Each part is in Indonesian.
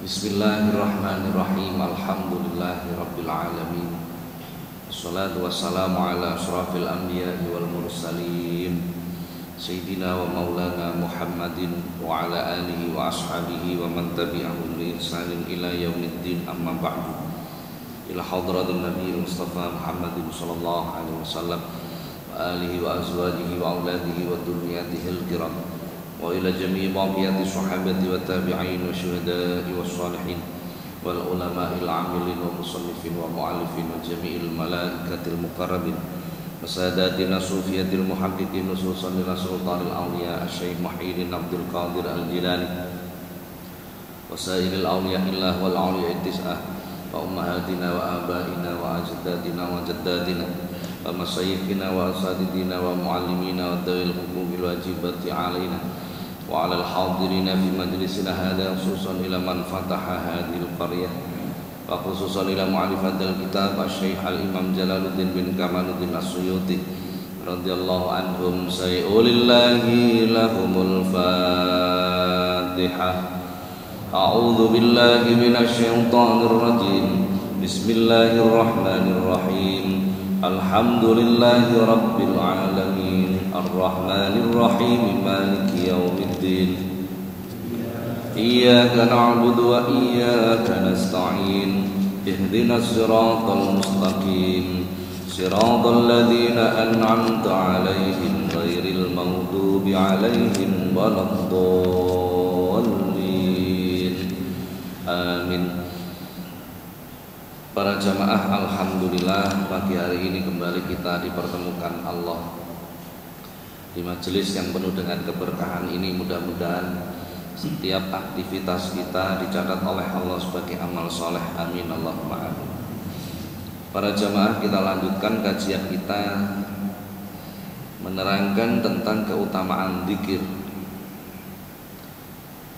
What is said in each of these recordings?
Bismillahirrahmanirrahim. Alhamdulillahirabbil alamin. Wassalatu wassalamu ala asyrafil anbiya'i wal mursalin Sayyidina wa maulana Muhammadin wa ala alihi wa ashabihi wa man tabi'ahum bi ihsanin ila yaumiddin, amma ba'du. Ila hadratin Nabi Mustafa Muhammadin sallallahu alaihi wasallam wa alihi wa azwajihi wa auladihi wa dzurriyyatihi al-kiram wa ila jami'i baqiyati sahabati wa tabi'in wa syuhada'i wa shalihin wal ulama'il 'amilin wa musannifin wa mu'allifin wa jami'il malaikatil muqarrabin wa sadatina sufiyatil muhaqqiqin khususan lil sultanil awliya Syekh Muhyiddin Abdul Qadir Al-Jilani wa sairil awliya'illah wal awliya tis'ah wa ummahatina wa abaina wa ajdadina wa jaddadina wa masyayikhina wa asatidina wa muallimina wa dawil hukumil wajibati alaina wa ala al-hadirina fi majlisina hadha khususan ila man fataha hadhil qaryah wa khususan ila mu'alifatil kitab Syekh al-Imam Jalaluddin bin Kamaluddin As-Suyuti radhiyallahu anhum sayulillahi lahumul fatihah. A'udzu billahi minasy syaithanir rajim. Bismillahirrahmanirrahim. Alhamdulillahi rabbil alamin. Ar-Rahmanir Rahim. Maliki yaumiddin. Iyyaka na'budu wa iyyaka nasta'in. Ihdinas siratal mustaqim. Siratal ladzina an'amta 'alaihim ghairil maghdubi 'alaihim waladdallin. Amin. Para jamaah, alhamdulillah pagi hari ini kembali kita dipertemukan Allah di majelis yang penuh dengan keberkahan ini. Mudah-mudahan setiap aktivitas kita dicatat oleh Allah sebagai amal soleh. Amin Allahumma amin. Para jamaah, kita lanjutkan kajian kita menerangkan tentang keutamaan zikir.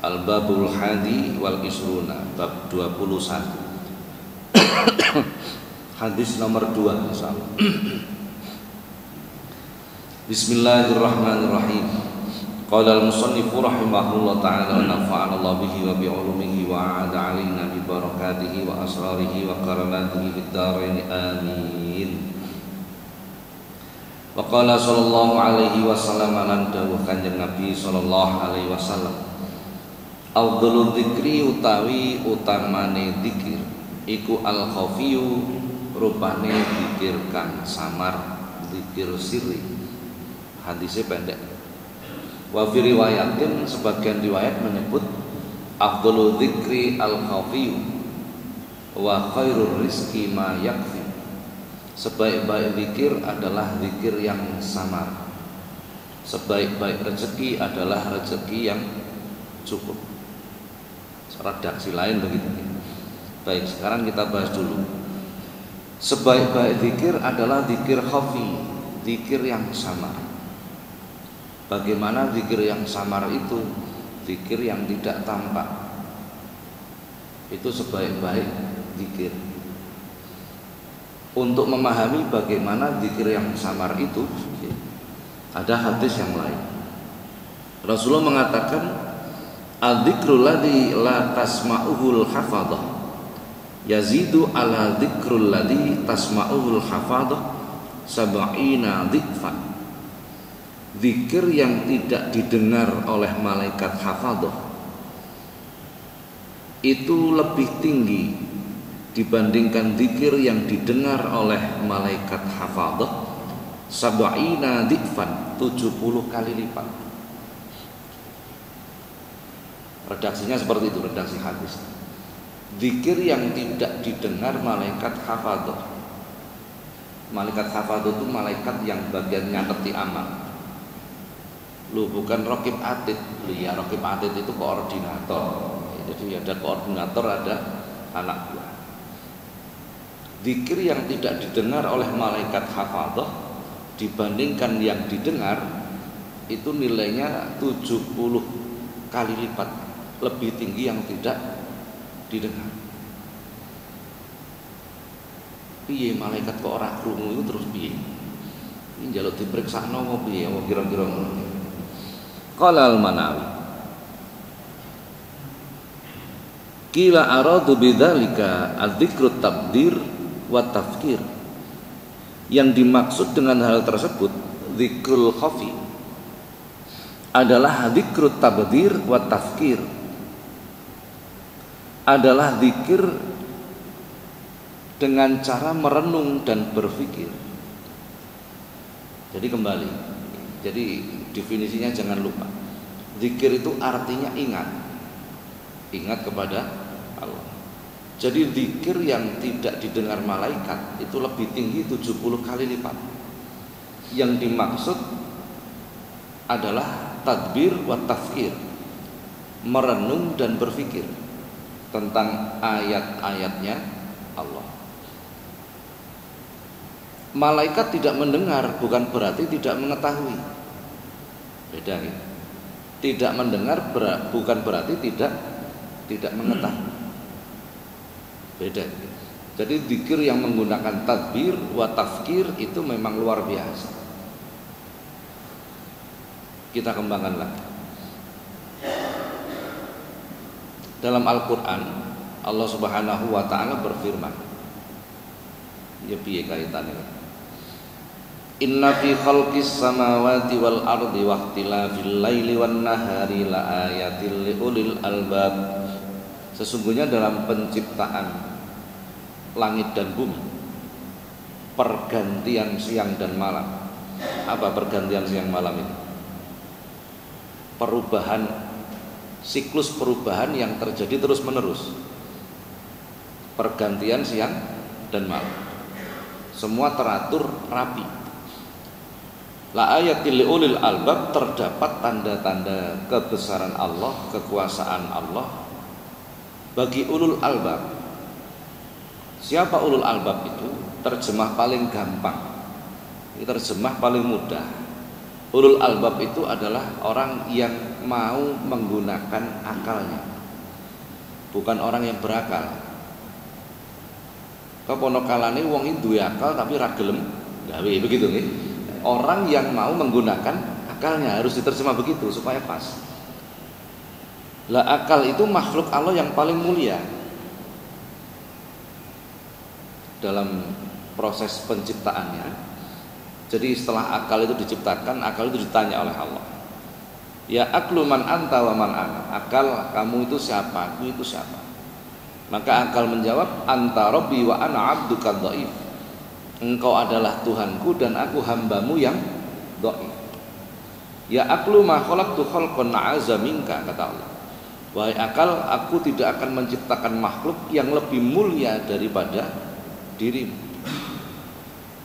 Al-Babul Hadi wal Isruna, bab 21. Hadis nomor 2 insyaallah. Bismillahirrahmanirrahim. Qala al-musannif rahimahullah ta'ala wa nafa'ana Allah bihi wa bi 'ulumihi wa 'ada 'alaina bi barakatihi wa asrarihi wa karamatihi fid dharain amin. Wa qala sallallahu alaihi wasallam lan dawuh Kanjeng Nabi sallallahu alaihi wasallam, afdhalul dzikri utawi utamane zikir iku al-khafiyu, rupane zikir kang samar, zikir sirri. Hadisnya pendek. Wa fi riwayatin, sebagian riwayat menyebut afdhalu dzikri al-khafiyu wa khairur rizqi ma yakfi. Sebaik-baik zikir adalah zikir yang samar. Sebaik-baik rezeki adalah rezeki yang cukup. Redaksi lain begitu. Baik, sekarang kita bahas dulu. Sebaik-baik zikir adalah zikir khafi, zikir yang samar. Bagaimana zikir yang samar itu? Zikir yang tidak tampak. Itu sebaik-baik zikir. Untuk memahami bagaimana zikir yang samar itu, ada hadis yang lain. Rasulullah mengatakan, "Adzikru ladzi la tasma'uhul hafadhah yazidu ala dzikrul ladzi tasma'uhul hafadhah sab'ina dzikfan." Zikir yang tidak didengar oleh malaikat hafadhah itu lebih tinggi dibandingkan zikir yang didengar oleh malaikat hafadhah sab'ina dzikfan, 70 kali lipat. Redaksinya seperti itu, redaksi hadis. Zikir yang tidak didengar malaikat hafadhah. Malaikat hafadhah itu malaikat yang bagian nyateti amal. Lu bukan raqib atid. Ya, raqib atid itu koordinator. Jadi ada koordinator, ada anak buah. Zikir yang tidak didengar oleh malaikat hafadhah dibandingkan yang didengar itu nilainya 70 kali lipat lebih tinggi yang tidak didengar. Piye malaikat kok ora krungu itu terus piye? Ini njaluk diperiksa nopo piye kira-kira ngono. Qala al-Manawi, Qila aradu bidzalika adzikru tabdir wa tafkir. Yang dimaksud dengan hal tersebut zikrul khafi adalah zikrut tabdir wa tafkir, adalah zikir dengan cara merenung dan berpikir. Jadi kembali, jadi definisinya jangan lupa, zikir itu artinya ingat kepada Allah. Jadi zikir yang tidak didengar malaikat itu lebih tinggi 70 kali lipat. Yang dimaksud adalah tadbir wa tafkir, merenung dan berpikir tentang ayat-ayatnya Allah. Malaikat tidak mendengar bukan berarti tidak mengetahui. Beda ya. Tidak mendengar bukan berarti tidak mengetahui. Beda. Jadi zikir yang menggunakan tadbir wa tafkir itu memang luar biasa. Kita kembangkan lagi. Dalam Al-Qur'an Allah Subhanahu wa taala berfirman. Ya piye kaitannya? Inna fi khalqis samawati wal ardi wa ikhtilafil laili wan nahari la ayatil liulil albab. Sesungguhnya dalam penciptaan langit dan bumi, pergantian siang dan malam. Apa pergantian siang malam ini? Perubahan, siklus perubahan yang terjadi terus menerus. Pergantian siang dan malam, semua teratur rapi. La ayatil liulil albab, terdapat tanda-tanda kebesaran Allah, kekuasaan Allah bagi ulul albab. Siapa ulul albab itu? Terjemah paling gampang, terjemah paling mudah. Ulul albab itu adalah orang yang mau menggunakan akalnya, bukan orang yang berakal. Keponokalane wong itu duwe akal tapi ra gelem gawe, begitu nih. Orang yang mau menggunakan akalnya, harus diterjemah begitu supaya pas. Lah akal itu makhluk Allah yang paling mulia. Dalam proses penciptaannya, jadi setelah akal itu diciptakan, akal itu ditanya oleh Allah, ya aklu man anta wa man ana, akal kamu itu siapa, aku itu siapa. Maka akal menjawab, anta rabbi wa ana abduka dhaif, engkau adalah Tuhanku dan aku hambamu yang dhaif. Ya aklu ma khalaqtu khalqan a'azza minka, kata Allah, wahai akal, aku tidak akan menciptakan makhluk yang lebih mulia daripada dirimu.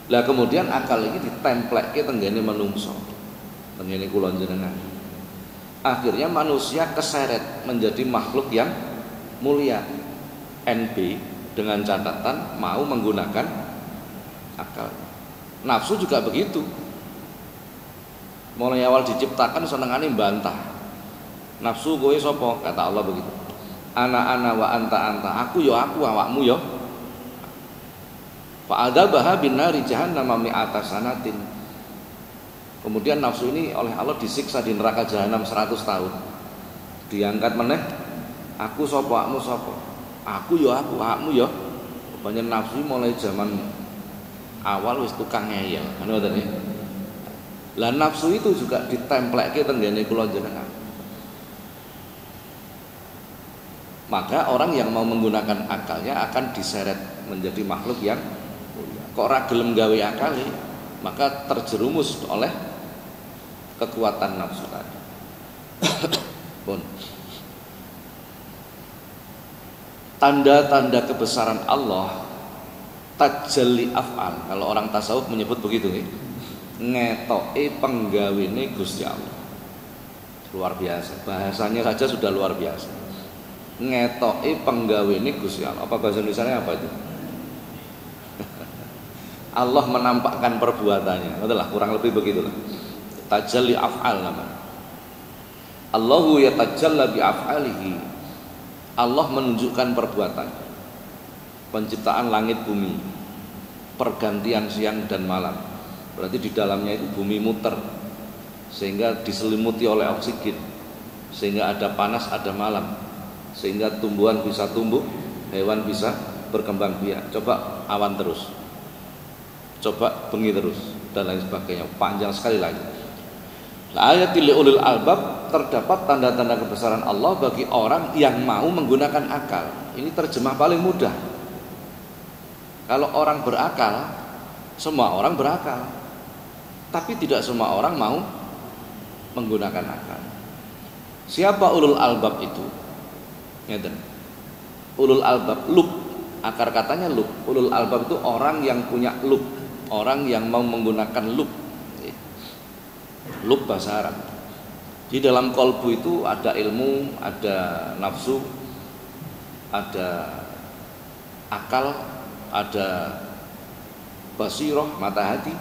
Lah kemudian akal ini ditemplekke tenggene manungsa, tenggene kula jenengan. Akhirnya manusia keseret menjadi makhluk yang mulia. NB dengan catatan mau menggunakan akal. Nafsu juga begitu. Mulai awal diciptakan senengane bantah. Nafsu kowe sapa? Kata Allah begitu. Ana wa anta, aku yo aku, awakmu yo. Fa adzabaha bin nari jahannam mi'ata sanatin. Kemudian nafsu ini oleh Allah disiksa di neraka jahanam 100 tahun. Diangkat meneh, aku sapa, awakmu sapa? Aku yo aku, awakmu yo. Banyak nafsu mulai zaman awal wis tukang ngeyel, ngoten ya. Lah nafsu itu juga ditemplekke tenggene kula jenengan. Maka orang yang mau menggunakan akalnya akan diseret menjadi makhluk yang mulia. Kok ora gelem gawe akale, maka terjerumus oleh kekuatan nafsu tadi. Pun tanda-tanda kebesaran Allah, tajalli af'al. Kalau orang tasawuf menyebut begitu nih, ngetoke penggawene Gusti Allah. Luar biasa, bahasanya saja sudah luar biasa. Ngetoke penggawene Gusti Allah. Apa bahasa Indonesianya apa itu? Allah menampakkan perbuatannya. Betul lah, kurang lebih begitulah. Tajalli af'al namanya. Allahu yatajalla bi af'alihi. Allah menunjukkan perbuatan, penciptaan langit bumi, pergantian siang dan malam. Berarti di dalamnya itu bumi muter, sehingga diselimuti oleh oksigen, sehingga ada panas ada malam, sehingga tumbuhan bisa tumbuh, hewan bisa berkembang biak. Coba awan terus, coba bengi terus, dan lain sebagainya. Panjang sekali lagi. Ayatil ulil albab, terdapat tanda-tanda kebesaran Allah bagi orang yang mau menggunakan akal. Ini terjemah paling mudah. Kalau orang berakal, semua orang berakal, tapi tidak semua orang mau menggunakan akal. Siapa ulul albab itu? Ngeten. Ulul albab, lub, akar katanya lub. Ulul albab itu orang yang punya lub, orang yang mau menggunakan lub. Lub bahasa Arab. Di dalam kolbu itu ada ilmu, ada nafsu, ada akal, ada basiroh, mata hati.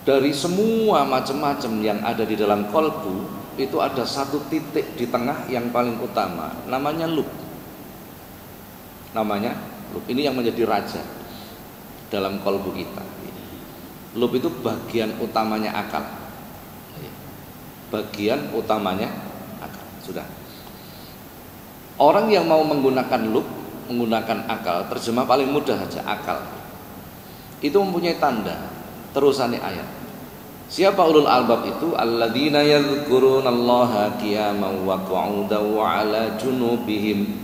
Dari semua macam-macam yang ada di dalam kolbu, itu ada satu titik di tengah yang paling utama, namanya lub. Namanya lub. Ini yang menjadi raja dalam kolbu kita. Lub itu bagian utamanya akal. Bagian utamanya akal. Sudah. Orang yang mau menggunakan lub, menggunakan akal, terjemah paling mudah saja, akal. Itu mempunyai tanda. Terusannya ayat. Siapa ulul albab itu? Alladzina yadhkurunallaha qiyaman wa qu'udan wa 'ala junubihim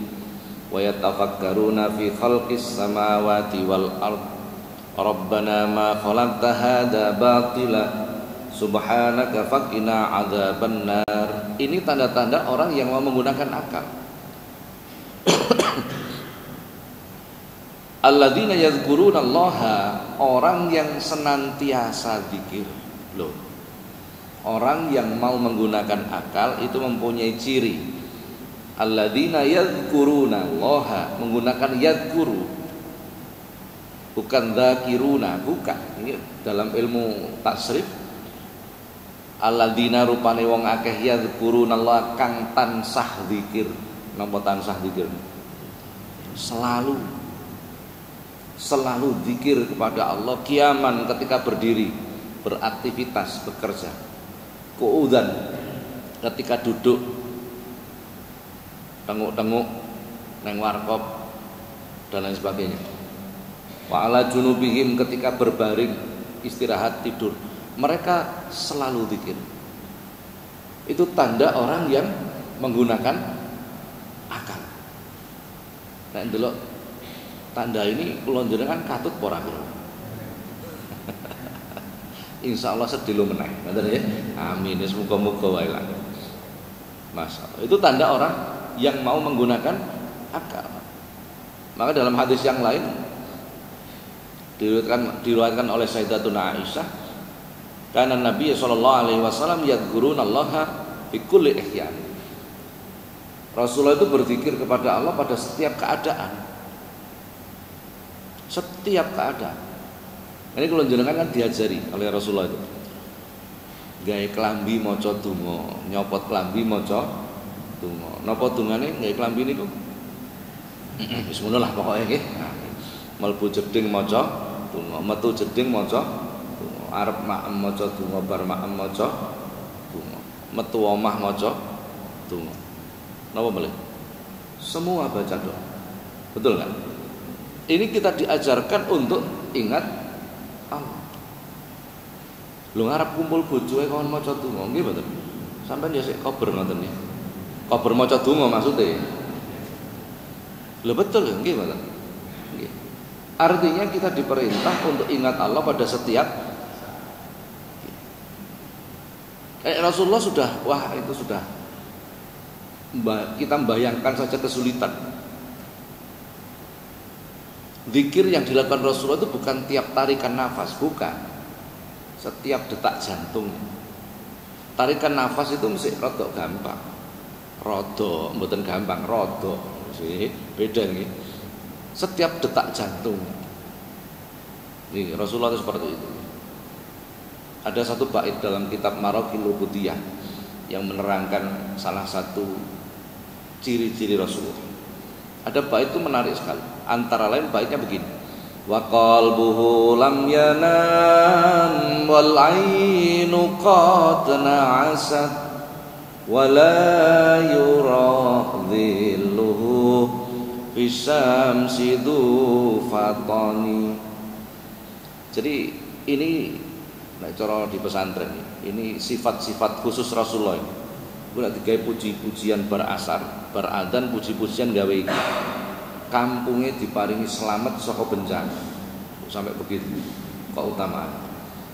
wa yatafakkaruna fi khalqis samawati wal ard. Rabbana ma khalaqta hadza batila subhanaka faqina 'adzabannar. Ini tanda-tanda orang yang mau menggunakan akal. Alladzina yadhkurunallaha, orang yang senantiasa zikir. Loh. Orang yang mau menggunakan akal itu mempunyai ciri. Alladzina yadhkurunallaha, menggunakan yadhkuru. Bukan dzakiruna, bukan. Ini dalam ilmu tasrif. Alladzina rupane wong akeh yadhkurunallaha kang tansah zikir. Napa tansah zikir? Selalu zikir kepada Allah, qiyaman ketika berdiri, beraktivitas, bekerja, qu'udan ketika duduk, tenguk-tenguk nang warkop dan lain sebagainya. Wa ala junubihim, ketika berbaring, istirahat, tidur, mereka selalu zikir. Itu tanda orang yang menggunakan akal. Nek ndelok tanda ini kula njenengan katut ora kula. Insyaallah sedilo meneh, ngoten ya. Amin. Semoga-moga wae lah. Masyaallah. Itu tanda orang yang mau menggunakan akal. Maka dalam hadis yang lain diriwayatkan oleh Sayyidatuna Aisyah, karena Nabi sallallahu alaihi wasallam yadhkurunallaha fi kulli ihyan. Rasulullah itu berzikir kepada Allah pada setiap keadaan. Setiap keadaan. Ini kalau jenengan kan diajari oleh Rasulullah itu. Gawe klambi maca donga, nyopot klambi maca donga. Napa dongane gawe klambi niku? Wis ngono lah pokoke nggih. Mlebu jeding maca donga, metu jeding maca donga, arep maem maca donga, bar maem maca donga, metu omah maca donga. Napa boleh? Semua baca doa. Betul kan? Ini kita diajarkan untuk ingat Allah. Lu ngarep kumpul bojoe kon maca donga, nggih mboten? Sampeyan ya sik kober ngoten nggih. Kober maca donga maksude. Lho betul nggih mboten? Nggih. Artinya kita diperintah untuk ingat Allah pada setiap Rasulullah sudah, wah itu sudah kita membayangkan saja kesulitan. Zikir yang dilakukan Rasulullah itu bukan tiap tarikan nafas, bukan. Setiap detak jantung. Tarikan nafas itu mesti rodok gampang. Rodok, mboten gampang, rodok. Sih, beda nggih. Setiap detak jantung. Nih, Rasulullah itu seperti itu. Ada satu bait dalam kitab Maraqil Ubudiyah yang menerangkan salah satu ciri-ciri Rasulullah. Ada bait itu menarik sekali. Antara lain baitnya begini. Wa qalbuhu lam yanam wal ainu qad na'asat wala yuradhilluhu bisyamsi fatani. Jadi ini nek cara di pesantren ini sifat-sifat khusus Rasulullah ini. Gue nak digawe puji-pujian berasar, beradan puji-pujian gawe iki. Kampungnya diparingi selamat saka bencana. Sampai begitu keutamaan.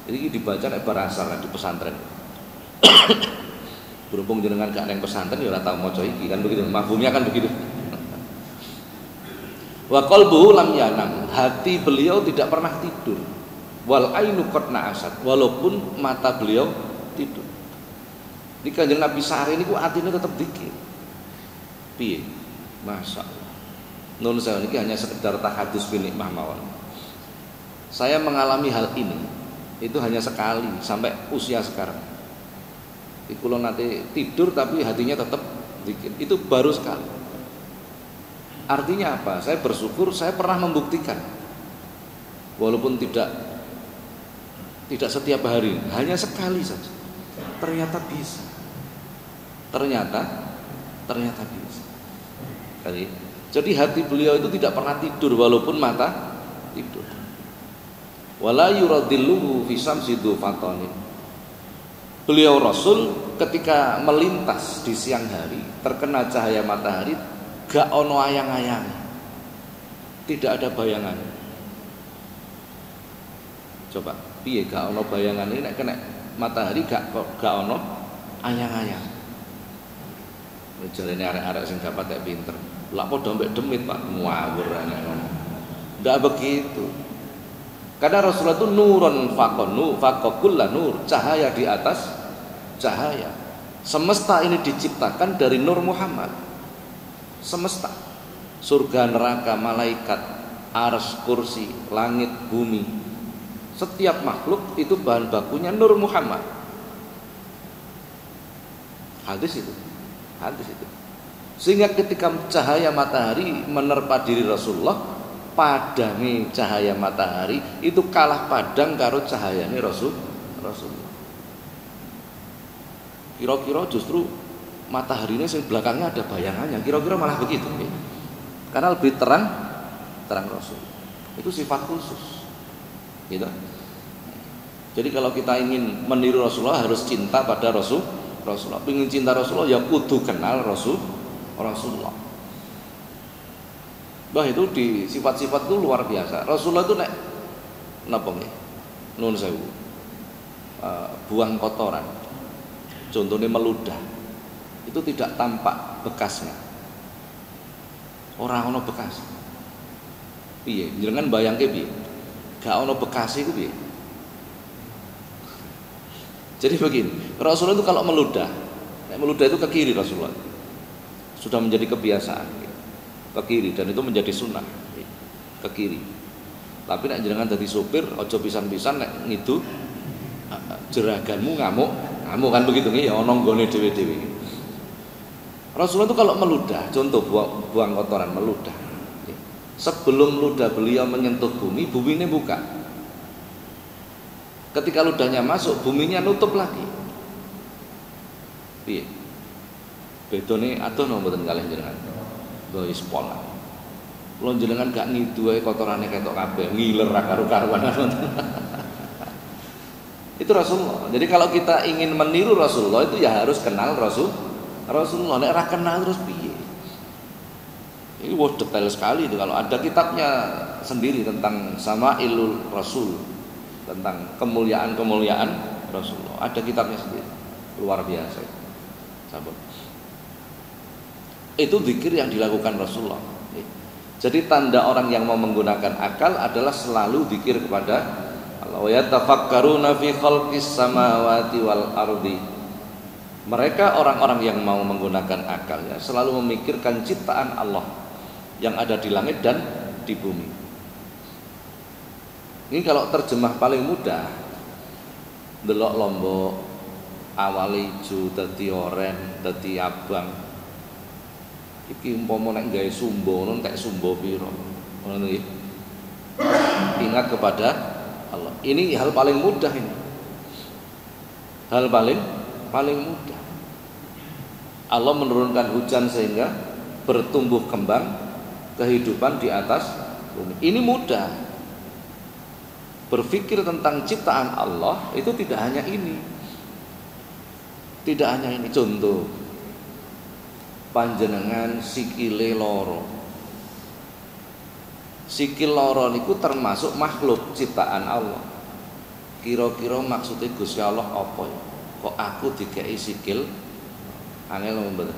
Ini dibaca nek berasar di pesantren. Berhubung jenengan gak neng pesantren ya ora tau maca iki kan begitu. Mafhumnya kan begitu. Wa qalbuhu lam yanam, hati beliau tidak pernah tidur. Wal ainu qad na'asat, walaupun mata beliau tidur. Ini Kanjeng Nabi sehari ini ku atine tetap dikir. Piye? Masyaallah. Nun saya ini hanya sekedar tahadus bi nikmah mawon. Saya mengalami hal ini itu hanya sekali sampai usia sekarang. Iku lo nanti tidur tapi hatinya tetap dikir. Itu baru sekali. Artinya apa? Saya bersyukur saya pernah membuktikan. Walaupun tidak setiap hari, hanya sekali saja. Ternyata bisa. Ternyata bisa. Jadi hati beliau itu tidak pernah tidur walaupun mata tidur. Wala yuradilluhu fi samsi fatani. Beliau Rasul ketika melintas di siang hari terkena cahaya matahari gak ono ayang-ayang. Tidak ada bayangan. Coba piye gak ono bayangan ini nek kena matahari gak ono ayang-ayang. Jarene arek-arek sing dapat kayak pinter. Lah padha mbek demit Pak, ngawur nek ngono. Ndak begitu. Karena Rasulullah itu nurun faqakullah nur, cahaya di atas cahaya. Semesta ini diciptakan dari nur Muhammad. Semesta, surga, neraka, malaikat, arsy, kursi, langit, bumi, setiap makhluk itu bahan bakunya nur Muhammad. Hadis itu. Sehingga ketika cahaya matahari menerpa diri Rasulullah, padangi cahaya matahari itu kalah padang karo cahayane Rasulullah. Kira-kira justru matahari ini yang belakangnya ada bayangannya, kira-kira malah begitu. Karena lebih terang Rasul. Itu sifat khusus. Gitu. Jadi kalau kita ingin meniru Rasulullah harus cinta pada Rasulullah. Ingin cinta Rasulullah ya kudu kenal Rasulullah. Bah itu di sifat-sifat itu luar biasa. Rasulullah itu nek napa nggih? Nuwun sewu. Buang kotoran. Contohnya meludah. Itu tidak tampak bekasnya. Ora ono bekas. Piye? Jenengan bayangke piye? Gak ono bekas iku piye? Jadi begini, Rasulullah itu kalau meludah itu ke kiri Rasulullah. Sudah menjadi kebiasaan. Ke kiri dan itu menjadi sunnah. Ke kiri. Tapi nek jenengan dadi sopir aja pisan-pisan nek ngidu jeraganmu ngamuk kan begitu nggih ya ana nggone dhewe-dhewe. Rasulullah itu kalau meludah, contoh buang kotoran meludah. Sebelum ludah beliau menyentuh bumi ini buka. Ketika ludahnya masuk, buminya nutup lagi. Piye? Bedone atono mboten kalih jenengan. Wis pola. Lo jenengan gak ngidu ae kotorane ketok kabeh, ngiler ra karo-karuan. Itu Rasulullah. Jadi kalau kita ingin meniru Rasulullah itu ya harus kenal Rasulullah. Nek ra kenal terus piye? Ini detail sekali itu. Kalau ada kitabnya sendiri tentang Sama'ilul Rasul, tentang kemuliaan Rasulullah. Ada kitabnya sendiri. Luar biasa. Sahabat. Itu zikir yang dilakukan Rasulullah. Jadi tanda orang yang mau menggunakan akal adalah selalu zikir kepada Allah. Wa yatafakkaruna fi khalqis samawati wal ardi. Mereka orang-orang yang mau menggunakan akalnya selalu memikirkan ciptaan Allah yang ada di langit dan di bumi. Ini kalau terjemah paling mudah, delok Lombok awale ijo dadi oren, dadi abang. Iki umpama nek gawe sumbo ngono tek sumbo pira. Ngono nggih. Ingat kepada Allah. Ini hal paling mudah ini. Hal paling mudah. Allah menurunkan hujan sehingga bertumbuh kembang kehidupan di atas bumi. Ini mudah. Berpikir tentang ciptaan Allah itu tidak hanya ini. Tidak hanya ini. Contoh, panjenengan sikile loro. Sikil loro niku termasuk makhluk ciptaan Allah. Kira-kira maksudnya Gusti Allah apa ya? Kok aku dikei sikil angel mboten.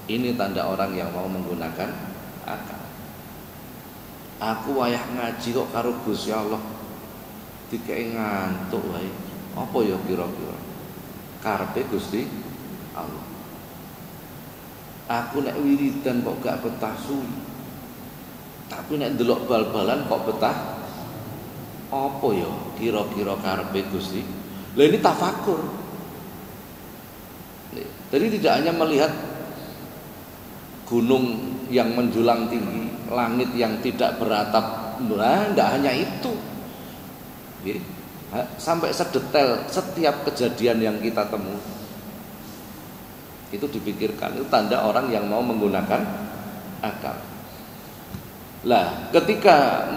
Ini tanda orang yang mau menggunakan akal. Aku wayah ngaji kok karo Gusti Allah dikei ngantuk wae. Apa ya kira-kira? Karepe Gusti Allah. Aku nek wiridan kok gak betah suwi. Tapi nek ndelok bal-balan kok betah. Apa ya kira-kira karepe Gusti? Lah ini tafakur. Jadi tidak hanya melihat gunung yang menjulang tinggi, langit yang tidak beratap, nah, tidak hanya itu. Sampai sedetail setiap kejadian yang kita temui itu dipikirkan. Itu tanda orang yang mau menggunakan akal. Lah, ketika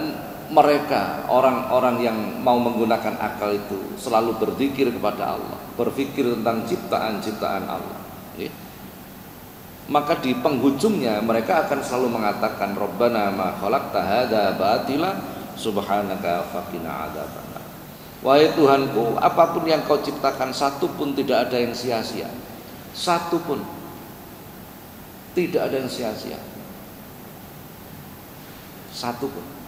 mereka orang-orang yang mau menggunakan akal itu selalu berzikir kepada Allah, berpikir tentang ciptaan-ciptaan Allah, maka di penghujungnya mereka akan selalu mengatakan Rabbana ma khalaqta hadza batila subhanaka faqina adzabannar. Wahai Tuhanku, apapun yang kau ciptakan satu pun tidak ada yang sia-sia. Satu pun tidak ada yang sia-sia. Satu pun.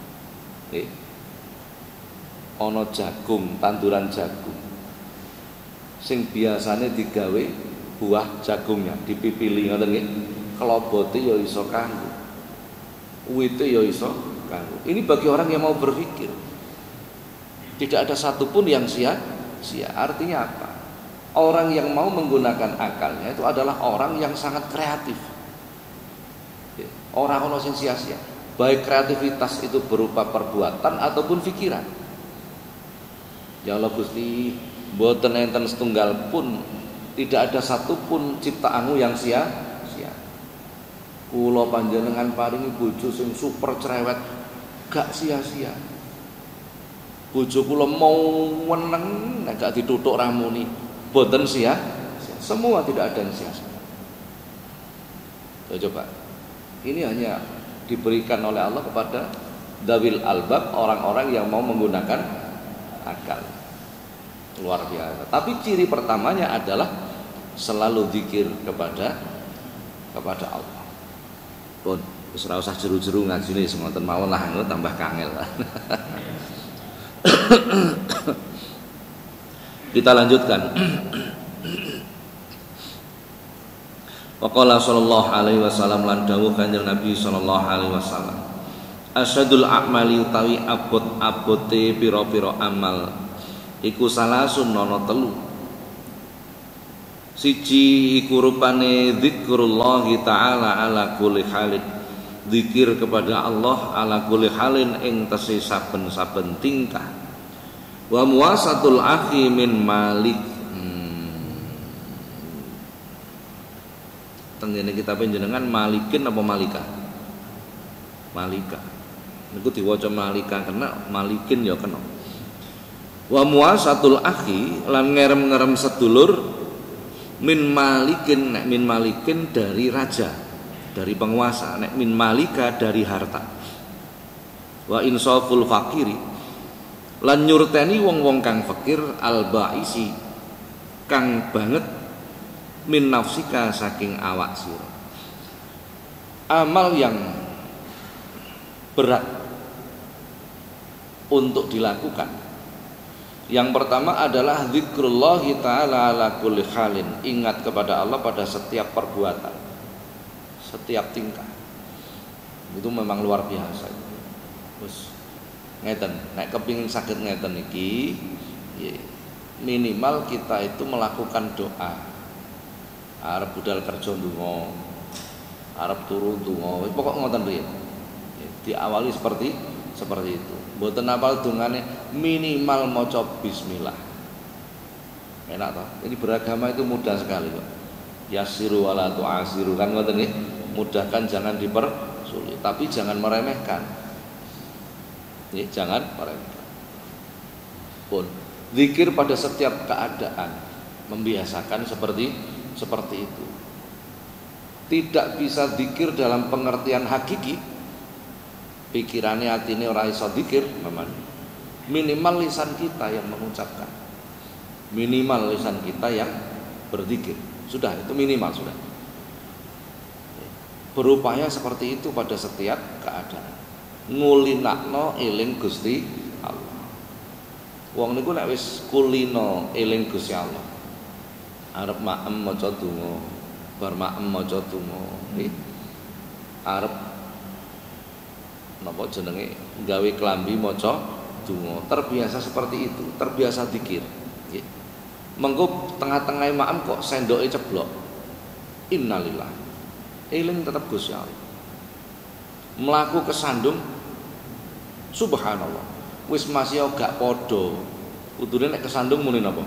Ono jagung, tanduran jagung sing biasane digawe buah jagungnya dipipili ngoten nggih, klobote ya iso kanggo, uwite ya iso kanggo. Ini bagi orang yang mau berpikir. Tidak ada satupun yang sia-sia. Artinya apa? Orang yang mau menggunakan akalnya itu adalah orang yang sangat kreatif. Orang yang sia-sia. Baik kreativitas itu berupa perbuatan ataupun pikiran. Ya Allah Gusti, mboten enten setunggal pun, tidak ada satupun ciptaanmu yang sia-sia. Kula panjenengan paringi bojo sing super cerewet, gak sia-sia. Bojo kula mau weneng nek gak dituthuk ramuni, mboten sia-sia. Semua tidak ada yang sia-sia. Coba. Ini hanya diberikan oleh Allah kepada dawil albab, orang-orang yang mau menggunakan akal. Luar biasa. Tapi ciri pertamanya adalah selalu zikir kepada Allah. Pun wis ora usah jeru-jeru ngajine semonten mawon lah, tambah kangel. Kita lanjutkan. Waqala sallallahu alaihi wasallam lan dawuh Kanjeng Nabi sallallahu alaihi wasallam, asyadul a'mali utawi abot-abote pira-pira amal iku salasun nono telu. Siji iku rupane zikrullah taala ala kulli halin, zikir kepada Allah ala kulli halin ing tese saben-saben tingkah. Wa muwasatul akhi min malik. Tengene kita panjenengan malikin apa malika? Malika. Niku diwaca malika kena, malikin ya kena. Wa muwasatul akhi lan ngerem-ngerem sedulur min malikin, nek min malikin dari raja, dari penguasa, nek min malika dari harta. Wa insaful fakiri lan nyurteni wong-wong kang fakir al baisi kang banget min nafsika saking awak sira. Amal yang berat untuk dilakukan. Yang pertama adalah zikrullah ta'ala ala kulli halin, ingat kepada Allah pada setiap perbuatan, setiap tingkah. Itu memang luar biasa. Terus ngeten, nek kepingin saged ngeten iki, minimal kita itu melakukan doa. Arep budal kerja ndonga, arep turu ndonga, pokok ngoten riyen. Diawali seperti itu. Mboten apal dongane, minimal maca bismillah. Enak toh? Jadi beragama itu mudah sekali kok. Yassiru wala tu'asiru, kan ngoten nggih. Mudahkan, jangan dipersulit, tapi jangan meremehkan. Nggih, jangan meremehkan. Pun zikir pada setiap keadaan, membiasakan seperti itu. Tidak bisa zikir dalam pengertian hakiki, pikirannya hatine ora iso zikir, minimal lisan kita yang mengucapkan, minimal lisan kita yang berzikir, sudah itu minimal sudah. Berupaya seperti itu pada setiap keadaan. Ngulinakno eling Gusti Allah. Wong niku nek wis kulino eling Gusti Allah, arep maem maca donga, bar maem maca donga, arep napa jenenge gawe klambi maca donga, terbiasa seperti itu, terbiasa zikir. Nggih. Mengko tengah-tengah maem kok sendoke ceblok. Innalillah. Eling tetap Gusti Allah. Mlaku kesandung subhanallah. Wis masih gak padha. Kudune nek kesandung muni napa?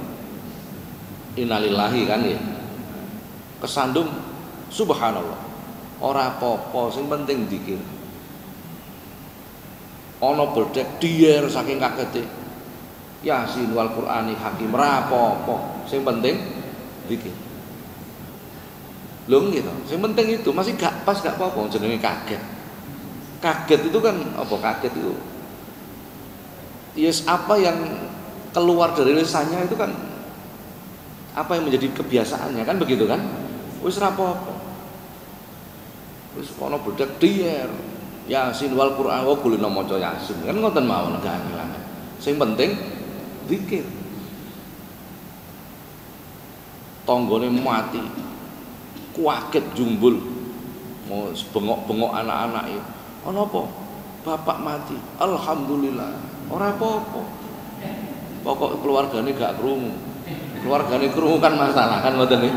Innalillahi kan ya. Kesandung subhanallah. Ora apa-apa, sing penting zikir. Ana bledek dier saking kagete. Yasin wal Qur'ani hakim, ora apa-apa, sing penting zikir. Lho gitu. Sing penting itu masih gak pas gak apa-apa jenenge kaget. Kaget itu kan apa kaget itu? Yes, apa yang keluar dari lisannya itu kan apa yang menjadi kebiasaannya kan begitu kan? Wis ra apa-apa. Wis ana bledek dier. Yasin wal Qur'an wa kulina maca Yasin. Kan ngoten mawon gak ngilang. Sing penting zikir. Tanggane mati. Kuaget jumbul. Mau bengok-bengok anak-anak itu. Ana apa? Bapak mati. Alhamdulillah. Ora apa-apa. Pokok keluargane gak krungu. Keluargane krungu kan masalah kan ngoten nggih.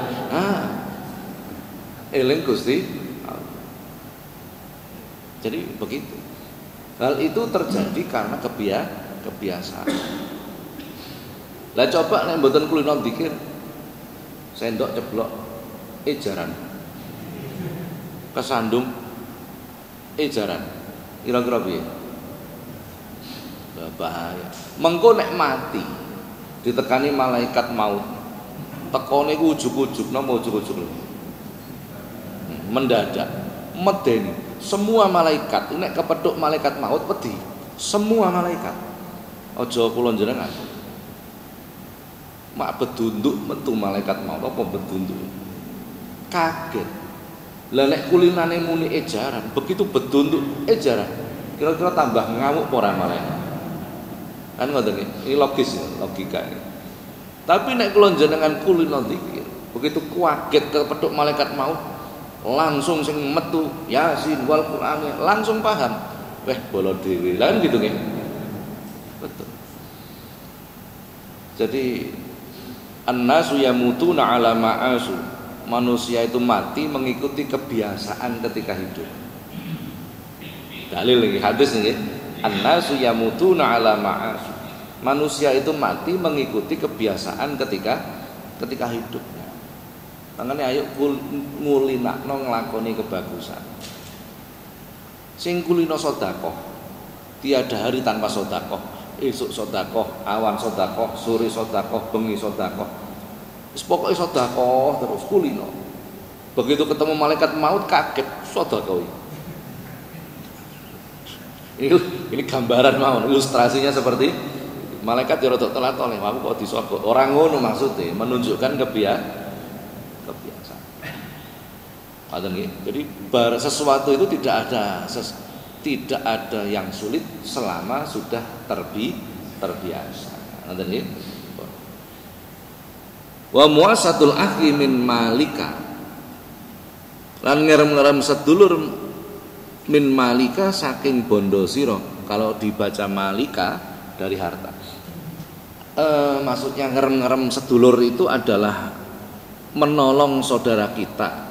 Eling Gusti. Jadi begitu. Hal itu terjadi karena kebiasaan. Lah coba nek mboten kulino zikir, sendok ceblok ejaran. Kesandung ejaran. Kira-kira piye? Bahaya. Mengko nek mati ditekani malaikat maut. Tekone ku ujug-ujug napa ujug-ujug. Mendadak, medeni. Semua malaikat, nek kepethuk malaikat maut wedi. Semua malaikat. Aja kula njenengan. Mak bedunduk metu malaikat maut apa bedunduk. Kaget. Lah nek kulinane muni ejaran, begitu bedunduk ejaran. Kira-kira tambah ngamuk ora malaikat. Kan ngoten iki. Ini logis, logika ini. Tapi nek kula njenengan kulino zikir, begitu kaget kepethuk malaikat maut, langsung sing metu Yasin wal Qur'an langsung paham. Weh bola dhewe. Lah kan gitu nggih. Betul. Jadi annasu yamutuna ala ma'asu. Manusia itu mati mengikuti kebiasaan ketika hidup. Dalil lagi hadis nggih. Annasu yamutuna ala ma'asu. Manusia itu mati mengikuti kebiasaan ketika hidup. Makanya ayo ngulinakno nglakoni kebagusan. Sing kulino sedekah. Tiada hari tanpa sedekah. Esuk sedekah, awan sedekah, sore sedekah, bengi sedekah. Wis pokoke sedekah terus kulino. Begitu ketemu malaikat maut kaget sedekah. Ini gambaran mawon, ilustrasinya seperti malaikat yo rada telat oleh aku kok disogok. Ora ngono maksudnya, menunjukkan kebiasaan. Jadi sesuatu itu tidak ada yang sulit selama sudah terbiasa. Wa muasatul akhi min malika. Lan ngerem-ngerem sedulur min malika saking bondo sira. Kalau dibaca malika dari harta. Maksudnya ngerem-ngerem sedulur itu adalah menolong saudara kita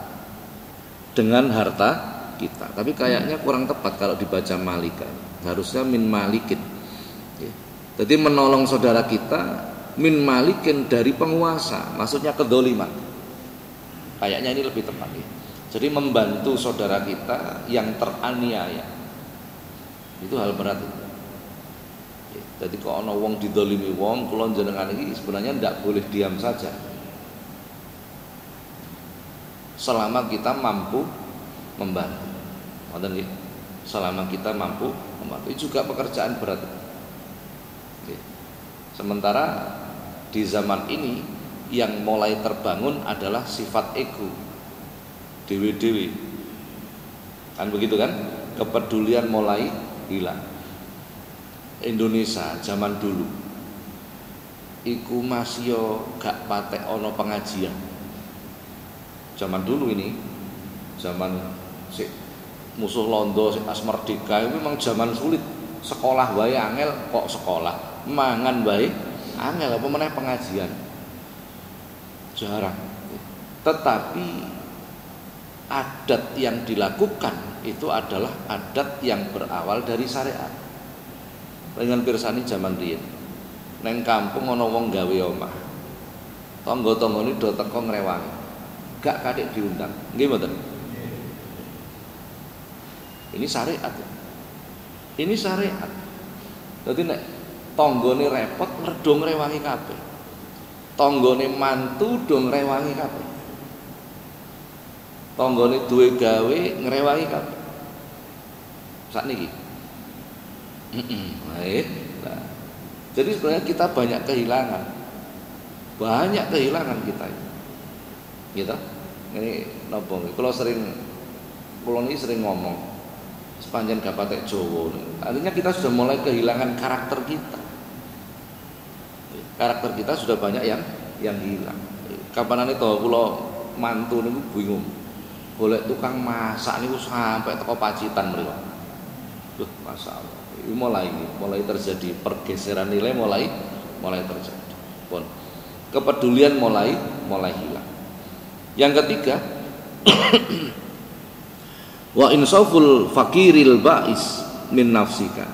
dengan harta kita. Tapi kayaknya kurang tepat kalau dibaca malika. Harusnya min malikin. Jadi menolong saudara kita min malikin dari penguasa. Maksudnya kedzaliman. Kayaknya ini lebih tepat ya. Jadi membantu saudara kita yang teraniaya itu hal berat itu. Jadi kalau ana wong didolimi wong, kula jenengan iki sebenarnya tidak boleh diam saja. Selama kita mampu membantu. Ngoten nggih. Selama kita mampu membantu. Itu juga pekerjaan berat. Sementara di zaman ini yang mulai terbangun adalah sifat ego. Dewe-dewe. Kan begitu kan? Kepedulian mulai hilang. Indonesia zaman dulu iku masih yo gak patek ono pengajian. Zaman dulu ini, zaman si musuh londo, si as merdeka itu memang zaman sulit. Sekolah wae angel, kok sekolah mangan wae angel, apa meneh pengajian jarang. Tetapi adat yang dilakukan itu adalah adat yang berawal dari syariat. Dengan pirsani zaman riyen. Neng kampung ana wong gawe omah. Tangga-tanggane do teko ngrewangi. Gak kadek diundang. Nggih mboten? Ini syariat. Ini syariat. Dadi nek tanggane repot ngerdo ngrewangi kabeh. Tanggane mantu do ngrewangi kabeh. Tanggane duwe gawe ngrewangi kabeh. Sakniki. Nah, jadi sebenarnya kita banyak kehilangan kita ini, gitu. Ini nopo. Kalau ini sering ngomong sepanjang gapatek Jowo. Artinya kita sudah mulai kehilangan karakter kita. Karakter kita sudah banyak yang hilang. Kapanane to kula mantu niku bingung. Golek tukang masak niku sampai teko Pacitan mriku. Duh, masyaallah. Mulai terjadi pergeseran nilai mulai terjadi. Pun kepedulian mulai hilang. Yang ketiga, wa insaful fakiril ba'is min nafsika.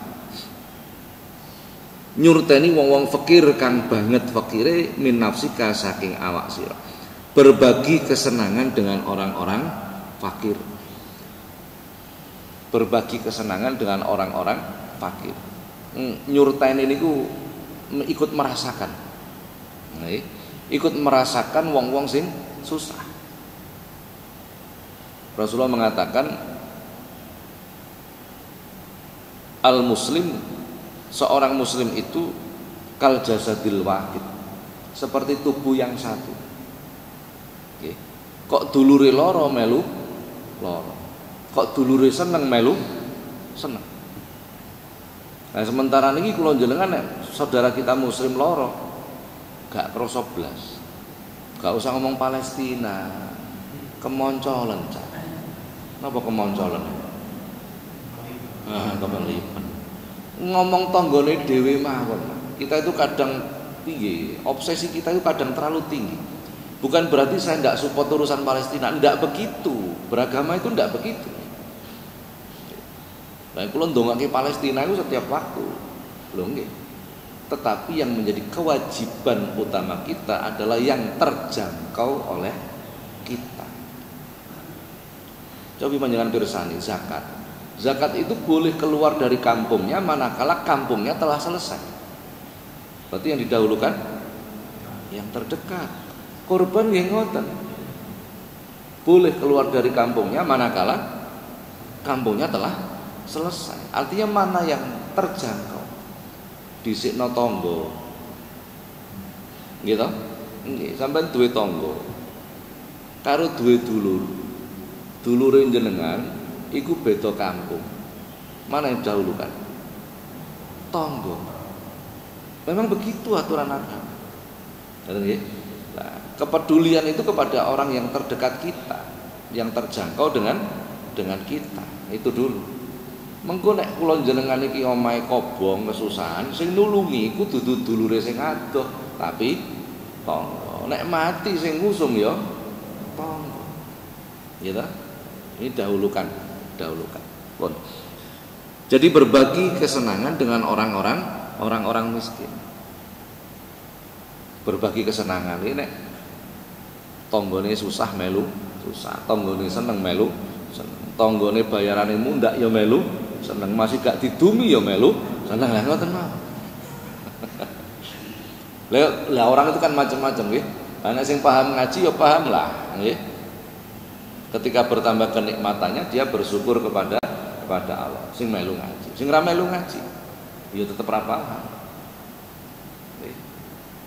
Nyurteni wong-wong fakir kang banget fakire min nafsika saking awak sira. Berbagi kesenangan dengan orang-orang fakir. Berbagi kesenangan dengan orang-orang fakir. Nyurteni niku ikut merasakan. Ikut merasakan wong-wong sing susah. Rasulullah mengatakan al-muslim, seorang muslim itu kal jasadil wahid, seperti tubuh yang satu. Kok dulure loro melu loro. Kok dulure seneng melu seneng. Nah sementara niki kula jenengan saudara kita muslim loro gak krasa blas. Gak usah ngomong Palestina. Kemoncolen cak. Napa kemoncolen? Kemelipan. Ngomong tanggane dhewe mawon. Kita itu kadang piye? Obsesi kita itu kadang terlalu tinggi. Bukan berarti saya tidak support urusan Palestina, tidak begitu. Beragama itu tidak begitu. Nah, kula ndongake Palestina itu setiap waktu. Lho nggih. Tetapi yang menjadi kewajiban utama kita adalah yang terjangkau oleh kita. Coba panjenengan pirsani zakat. Zakat itu boleh keluar dari kampungnya manakala kampungnya telah selesai. Berarti yang didahulukan yang terdekat. Korban nggih ngoten. Boleh keluar dari kampungnya manakala kampungnya telah selesai. Artinya mana yang terjangkau? Dhisikno tangga. Gitu? Nggih, sampean duwe tangga. Karo duwe dulur. Dulure jenengan iku beda kampung. Mana yang dahulukan? Tangga. Memang begitu aturan agama. Nggih. Nah, kepedulian itu kepada orang yang terdekat kita, yang terjangkau dengan kita. Itu dulu. Mengko nek kula jenengan iki omahe kobong kesusahan, sing nulungi iku dudu dulure sing adoh, tapi tangga. Nek mati sing ngusung ya tangga. Gitu. Ini dahulukan. Pun. Jadi berbagi kesenangan dengan orang-orang miskin. Berbagi kesenangan ini nek Tanggane susah melu susah, tanggane seneng melu seneng, tanggane bayarane mundak ya melu seneng, masih gak didumi ya melu seneng. Lah ngoten mawon. Lah orang itu kan macam-macam nggih. Ana sing paham ngaji ya paham lah nggih. Ketika bertambah kenikmatannya dia bersyukur kepada Allah. Sing melu ngaji, sing ra melu ngaji ya tetep ra paham.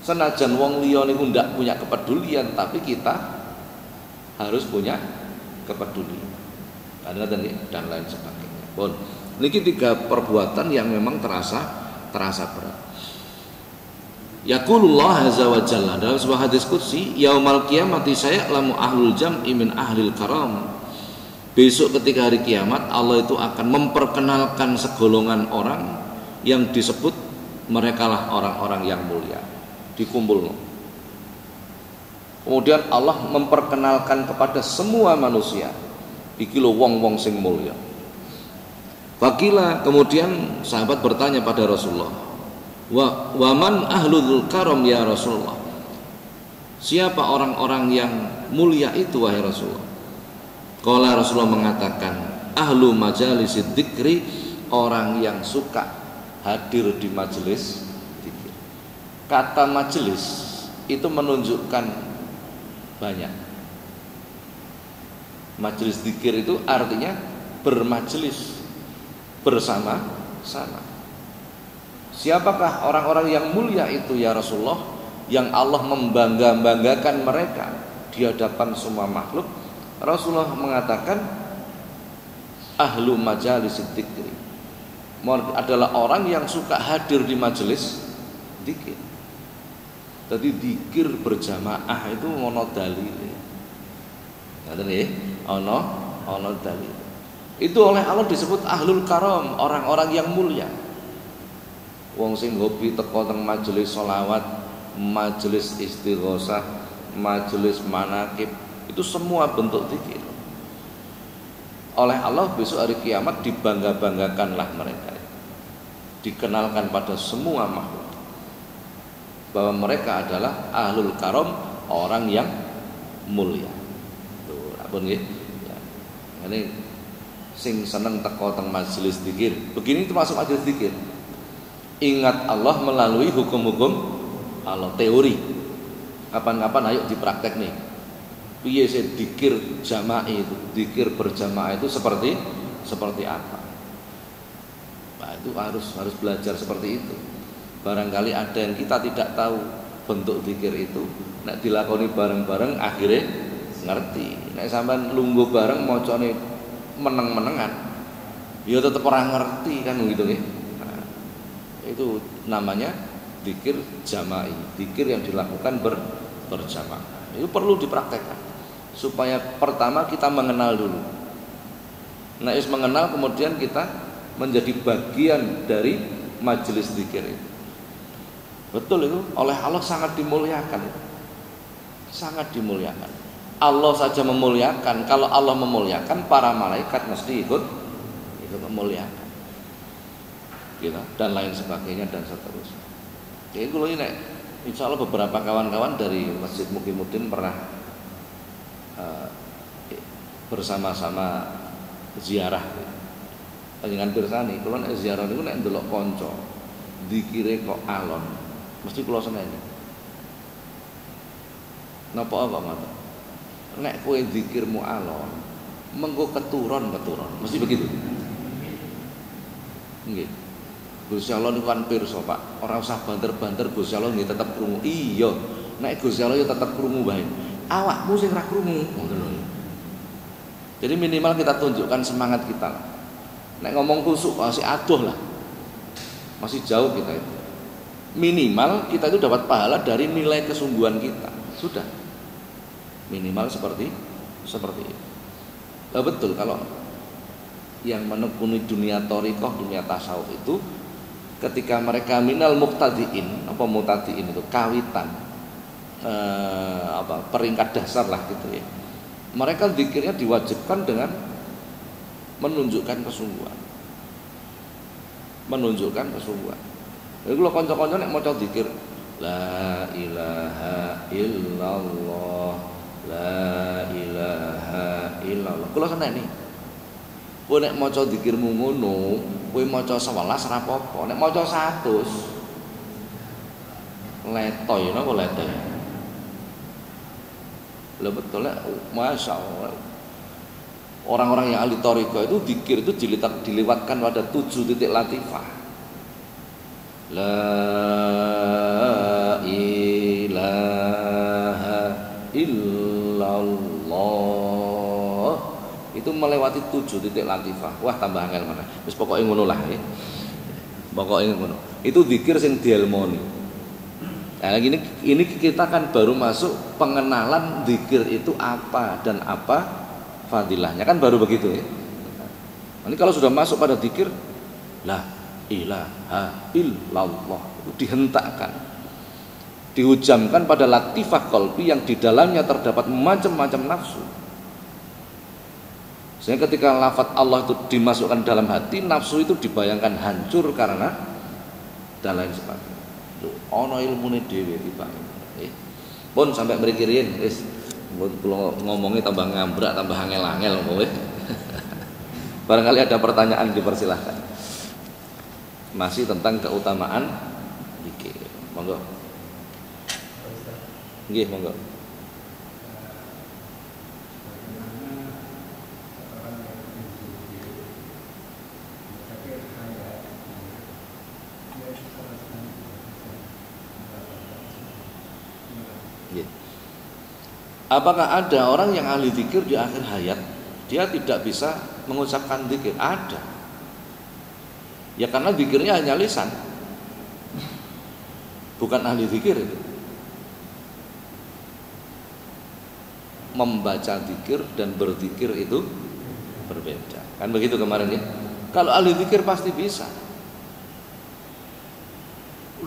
Senajan wong liya niku ndak punya kepedulian, tapi kita harus punya kepedulian. Dan lain sebagainya. Bon, niki 3 perbuatan yang memang terasa berat. Yaqulullah azza wa jalla dalam sebuah hadis qudsi, yaumal qiyamati sayalamu ahlul jam'i min ahlil karam. Besok ketika hari kiamat Allah itu akan memperkenalkan segolongan orang yang disebut merekalah orang-orang yang mulia. Dikumpul. Kemudian Allah memperkenalkan kepada semua manusia. Iki lho wong-wong sing mulya. Fakila, kemudian sahabat bertanya pada Rasulullah, wa man ahlul karam ya Rasulullah? Siapa orang-orang yang mulia itu wahai Rasulullah? Qala, Rasulullah mengatakan, ahlu majalisid dzikri, orang yang suka hadir di majelis dzikir. Kata majelis itu menunjukkan banyak. Majelis dzikir itu artinya bermajelis bersama-sama. Siapakah orang-orang yang mulia itu ya Rasulullah, yang Allah membangga-banggakan mereka di hadapan semua makhluk? Rasulullah mengatakan ahlu majalis dzikri adalah orang yang suka hadir di majelis dzikir. Jadi dzikir berjamaah itu ono dalile. Ngoten nggih, ono dalil. Itu oleh Allah disebut ahlul karam, orang-orang yang mulia. Wong sing hobi teko teng majelis sholawat, majelis istighosah, majelis manakib, itu semua bentuk dzikir. Oleh Allah besok hari kiamat dibangga-banggakanlah mereka, dikenalkan pada semua makhluk bahwa mereka adalah ahlul karam, orang yang mulia. Tuh, apa nggih? Ya. Ini sing seneng teko teng majelis dzikir. Begini itu masuk majelis dzikir. Ingat Allah melalui hukum-hukum Allah, teori. Kapan-kapan ayo dipraktek nih. Piye sih dzikir jamaah itu, dzikir berjamaah itu seperti apa? Nah, itu harus belajar seperti itu. Barangkali ada yang kita tidak tahu bentuk dzikir itu, nek dilakoni bareng-bareng akhirnya ngerti. Nek sampean lungguh bareng macane meneng-menengan, ya tetep ora ngerti kan gitu nggih. Nah, itu namanya dzikir jamaah, dzikir yang dilakukan berjamaah. Itu perlu dipraktekkan supaya pertama kita mengenal dulu. Nah, is mengenal kemudian kita menjadi bagian dari majelis dzikir itu. Betul itu, oleh Allah sangat dimuliakan. Sangat dimuliakan. Allah saja memuliakan. Kalau Allah memuliakan, para malaikat mesti ikut memuliakan. Gitu, dan lain sebagainya dan seterusnya. Jadi kalau ini, insya Allah beberapa kawan-kawan dari Masjid Mukimuddin pernah bersama-sama ziarah. Panjenengan pirsani, kalau nek ziarah niku nek ndelok kanca, dikire kok alon, mesti kula seneni. Napa kok ngoten? Nek kowe zikirmu alon, mengko keturun, mesti begitu. Nggih. Gusti Allah niku kan pirsa, Pak. Ora usah banter-banter, Gusti Allah nggih tetep krungu. Iya, nek Gusti Allah ya tetep krungu wae. Awakmu sing ra krungu, ngoten lho. Jadi minimal kita tunjukkan semangat kita lah. Nek ngomong kusuk masih adoh lah. Masih jauh kita itu. Minimal kita itu dapat pahala dari nilai kesungguhan kita. Sudah. Minimal seperti itu. Nah, betul kalau yang menekuni dunia thariqah, dunia tasawuf itu ketika mereka minal muqtadiin, apa muqtadiin itu kawitan, peringkat dasar lah gitu ya. Mereka zikirnya diwajibkan dengan menunjukkan kesungguhan. Jadi kalau kanca-kanca nek maca zikir la ilaha illallah, la kula seneni. Kowe nek maca zikirmu ngono, kowe maca 11 ora apa-apa. Nek maca 100 letoy napa letoy. Lha betul lah, Masya Allah. Orang-orang yang ahli thariqah itu zikir itu dilewatkan pada 7 titik latifah. La ilaha illallah. Itu melewati 7 titik latifah. Wah, tambah angel mana. Wis pokoke ngono lah ya. Pokoke ngono. Itu zikir sing dielmoni. Nah, ini kita kan baru masuk pengenalan zikir itu apa dan apa fadilahnya, kan baru begitu ya. Nanti kalau sudah masuk pada zikir la ilaha illallah itu dihentakkan, dihujamkan pada latifah qalbi yang di dalamnya terdapat macam-macam nafsu. Sehingga ketika lafaz Allah itu dimasukkan dalam hati, nafsu itu dibayangkan hancur karena dan lain sebagainya. Ono ilmune dhewe tiba. Pun sampai mriki riyen wis kula ngomongi tambah ngambrak, tambah angel-angel kowe. Barangkali ada pertanyaan dipersilahkan. Masih tentang keutamaan zikir. Monggo. Nggih, monggo. Apakah ada orang yang ahli zikir di akhir hayat dia tidak bisa mengucapkan zikir? Ada. Ya karena zikirnya hanya lisan, bukan ahli zikir itu. Membaca zikir dan berzikir itu berbeda. Kan begitu kemarin ya. Kalau ahli zikir pasti bisa.